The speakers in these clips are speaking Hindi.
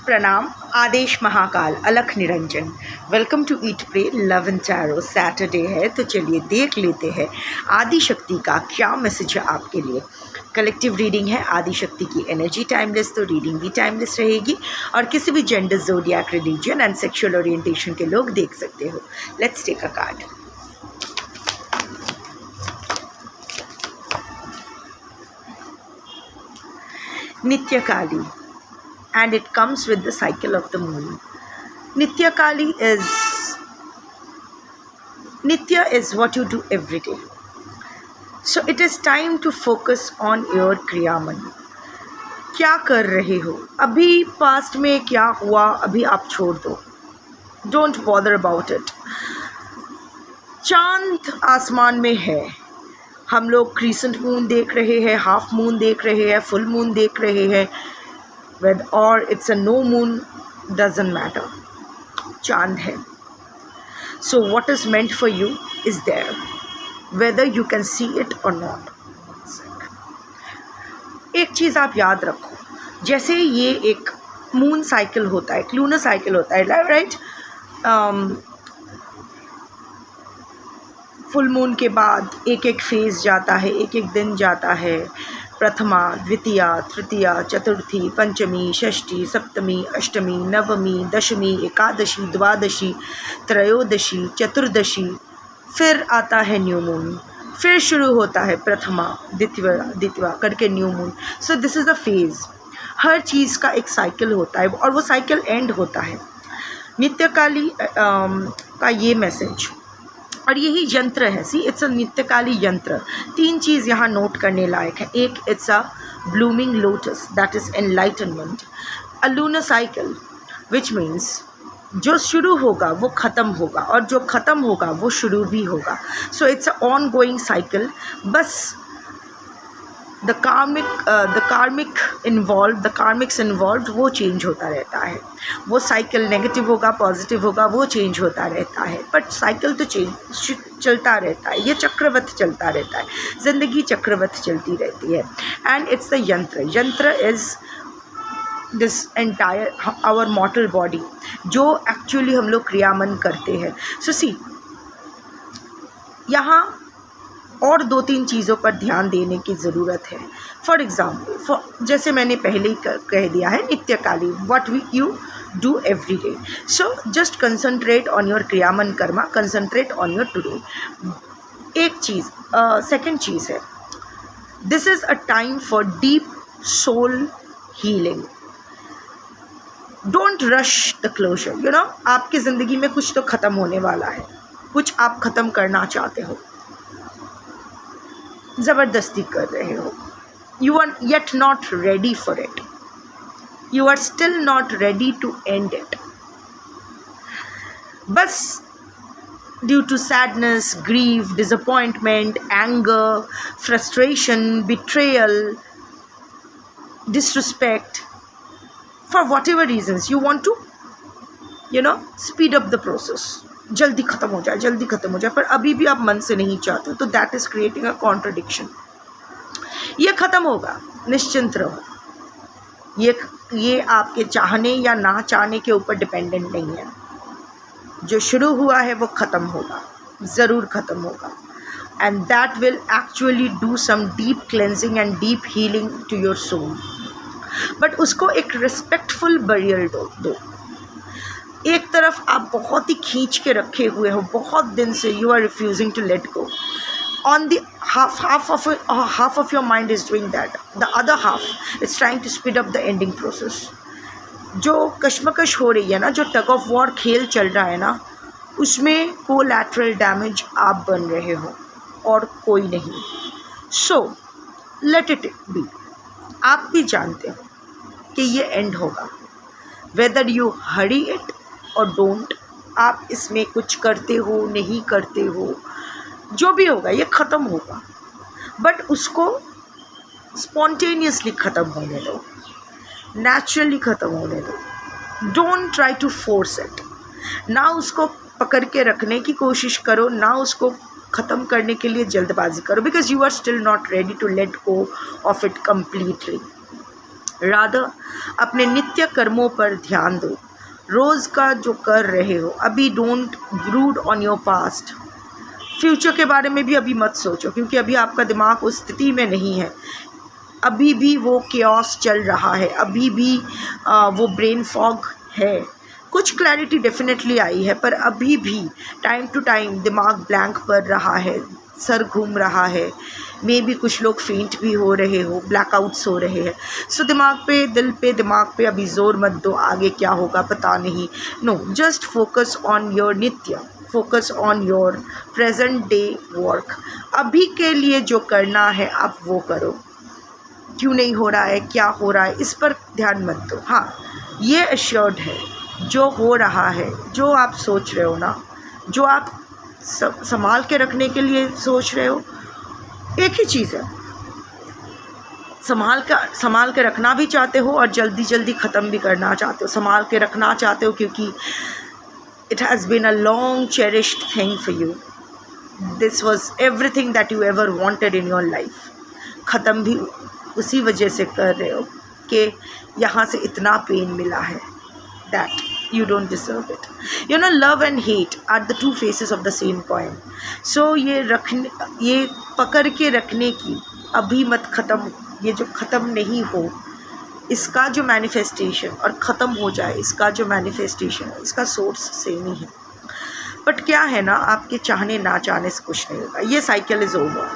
प्रणाम, आदेश Mahakal, Alakh Niranjan. Welcome to eat pray love and tarot. Saturday है तो चलिए देख लेते हैं आदि शक्ति का क्या मैसेज है आपके लिए। कलेक्टिव रीडिंग है, आदि शक्ति की एनर्जी टाइमलेस, तो रीडिंग भी टाइमलेस रहेगी और किसी भी gender, zodiac, religion and sexual orientation के लोग देख सकते हो। Let's take a card. Nityakali, and it comes with the cycle of the moon. Nityakali Nitya is what you do every day. So it is time to focus on your Kriyaman. क्या कर रहे हो अभी, पास्ट में क्या हुआ अभी आप छोड़ दो, डोंट बॉदर अबाउट इट। चांद आसमान में है, हम लोग क्रीसेंट मून देख रहे हैं, हाफ मून देख रहे हैं, फुल मून देख रहे हैं, वेद और it's a no moon, doesn't matter, चांद है। So what is meant for you is there, whether you can see it or not. एक चीज़ आप याद रखो, जैसे ये एक मून साइकिल होता है, एक लूनर साइकिल होता है, राइट? फुल मून के बाद एक एक फेज़ जाता है, एक एक दिन जाता है। प्रथमा, द्वितीया, तृतीया, चतुर्थी, पंचमी, षष्ठी, सप्तमी, अष्टमी, नवमी, दशमी, एकादशी, द्वादशी, त्रयोदशी, चतुर्दशी, फिर आता है न्यू मून, फिर शुरू होता है प्रथमा, द्वितीया करके new moon. So this is the phase. हर चीज़ का एक साइकिल होता है और वो साइकिल एंड होता है। नित्यकाली का ये मैसेज और यही यंत्र है। सी, इट्स अ नित्यकाली यंत्र। तीन चीज़ यहाँ नोट करने लायक है। एक, it's a blooming lotus, that is enlightenment. A lunar cycle which means जो शुरू होगा वो ख़त्म होगा और जो ख़त्म होगा वो शुरू भी होगा। So it's a on going cycle. बस द कार्मिक्स इन्वॉल्व वो चेंज होता रहता है। वो साइकिल नेगेटिव होगा, पॉजिटिव होगा, वो चेंज होता रहता है, बट साइकिल तो चेंज चलता रहता है। ये चक्रवत चलता रहता है, ज़िंदगी चक्रवत चलती रहती है। And it's the yantra is this entire our mortal body, जो एक्चुअली हम लोग क्रियामन करते हैं। सो सी, यहाँ और दो तीन चीज़ों पर ध्यान देने की ज़रूरत है। फॉर एग्ज़ाम्पल, जैसे मैंने पहले ही कह दिया है, नित्यकाली, what you do every day. So just concentrate on your क्रियामन karma, concentrate on your today. एक चीज़, सेकंड चीज़ है, this is a time for deep soul healing. Don't rush the closure. You know, आपकी ज़िंदगी में कुछ तो ख़त्म होने वाला है, कुछ आप ख़त्म करना चाहते हो, ज़बरदस्ती कर रहे हो। You are yet not ready for it, you are still not ready to end it. बस due to sadness, grieve, disappointment, anger, frustration, betrayal, disrespect, for whatever reasons you want to speed up the process, जल्दी ख़त्म हो जाए, जल्दी ख़त्म हो जाए, पर अभी भी आप मन से नहीं चाहते, तो that is creating a contradiction. ये ख़त्म होगा, निश्चिंत रहो। ये आपके चाहने या ना चाहने के ऊपर डिपेंडेंट नहीं है। जो शुरू हुआ है वो ख़त्म होगा, ज़रूर ख़त्म होगा। And that will actually do some deep cleansing and deep healing to your soul. But उसको एक रिस्पेक्टफुल बरियल दो। एक तरफ आप बहुत ही खींच के रखे हुए हो, बहुत दिन से you are refusing to let go. On the half of your mind is doing that, the other half is trying to speed up the ending process. जो कश्मकश हो रही है ना, जो टग ऑफ वॉर खेल चल रहा है ना, उसमें कोलैटरल डैमेज आप बन रहे हो और कोई नहीं। So let it be. आप भी जानते हो कि ये एंड होगा, वेदर यू हरी इट और डोंट। आप इसमें कुछ करते हो, नहीं करते हो, जो भी होगा ये ख़त्म होगा, बट उसको स्पॉन्टेनियसली ख़त्म होने दो, नेचुरली ख़त्म होने दो। Don't try to force it. ना उसको पकड़ के रखने की कोशिश करो, ना उसको ख़त्म करने के लिए जल्दबाजी करो, because you are still not ready to let go of it completely. Rather अपने नित्य कर्मों पर ध्यान दो, रोज़ का जो कर रहे हो अभी। Don't brood on your past, future के बारे में भी अभी मत सोचो, क्योंकि अभी आपका दिमाग उस स्थिति में नहीं है। अभी भी वो केओस चल रहा है, अभी भी वो ब्रेन फॉग है। कुछ क्लैरिटी डेफिनेटली आई है, पर अभी भी टाइम टू टाइम दिमाग ब्लैंक पड़ रहा है, सर घूम रहा है, मे बी कुछ लोग फेंट भी हो रहे हो, ब्लैकआउट्स हो रहे हैं। सो दिमाग पे, दिल पे, दिमाग पे अभी ज़ोर मत दो, आगे क्या होगा पता नहीं। No, just focus on your नित्य, focus on your present day work. अभी के लिए जो करना है आप वो करो। क्यों नहीं हो रहा है, क्या हो रहा है, इस पर ध्यान मत दो। हाँ, ये एश्योर्ड है, जो हो रहा है, जो आप सोच रहे हो ना, जो आप संभाल के रखने के लिए सोच रहे हो, एक ही चीज़ है। संभाल के रखना भी चाहते हो और जल्दी जल्दी ख़त्म भी करना चाहते हो। संभाल के रखना चाहते हो क्योंकि it has been a long cherished thing for you, this was everything that you ever wanted in your life. ख़त्म भी उसी वजह से कर रहे हो कि यहाँ से इतना पेन मिला है, that you don't deserve it. You know, love and hate are the two faces of the same coin. So ये पकड़ के रखने की अभी मत ख़त्म, ये जो ख़त्म नहीं हो इसका जो मैनिफेस्टेशन, और ख़त्म हो जाए इसका जो मैनिफेस्टेशन है, इसका सोर्स सेम ही है। बट क्या है ना, आपके चाहने ना चाहने से कुछ नहीं होगा। ये साइकिल इज़ ओवर।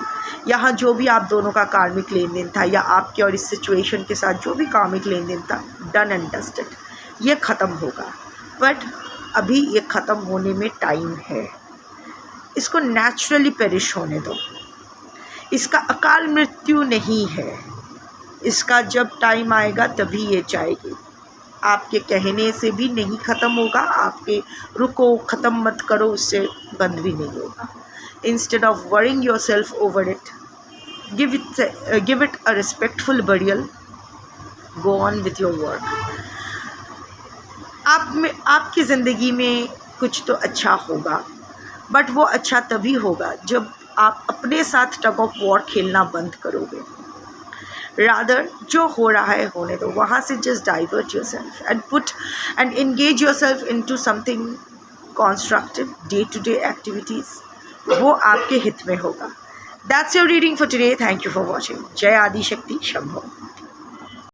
यहाँ जो भी आप दोनों का कार्मिक लेन देन था, या आपके और इस सिचुएशन के साथ जो भी कार्मिक लेन देन था, डन एंड डस्टेड, ये ख़त्म होगा। बट अभी ये ख़त्म होने में टाइम है, इसको नेचुरली पेरिश होने दो। इसका अकाल मृत्यु नहीं है, इसका जब टाइम आएगा तभी ये जाएगी। आपके कहने से भी नहीं ख़त्म होगा, आपके रुको, ख़त्म मत करो, उससे बंद भी नहीं होगा। Instead of worrying your self over it, give it a respectful burial, go on with your work. आपकी ज़िंदगी में कुछ तो अच्छा होगा, बट वो अच्छा तभी होगा जब आप अपने साथ टग ऑफ वॉर खेलना बंद करोगे। रादर जो हो रहा है होने दो, वहाँ से just divert yourself and engage yourself into something constructive, day to day activities, वो आपके हित में होगा। That's your reading for today. Thank you for watching. जय आदि शक्ति शंभो।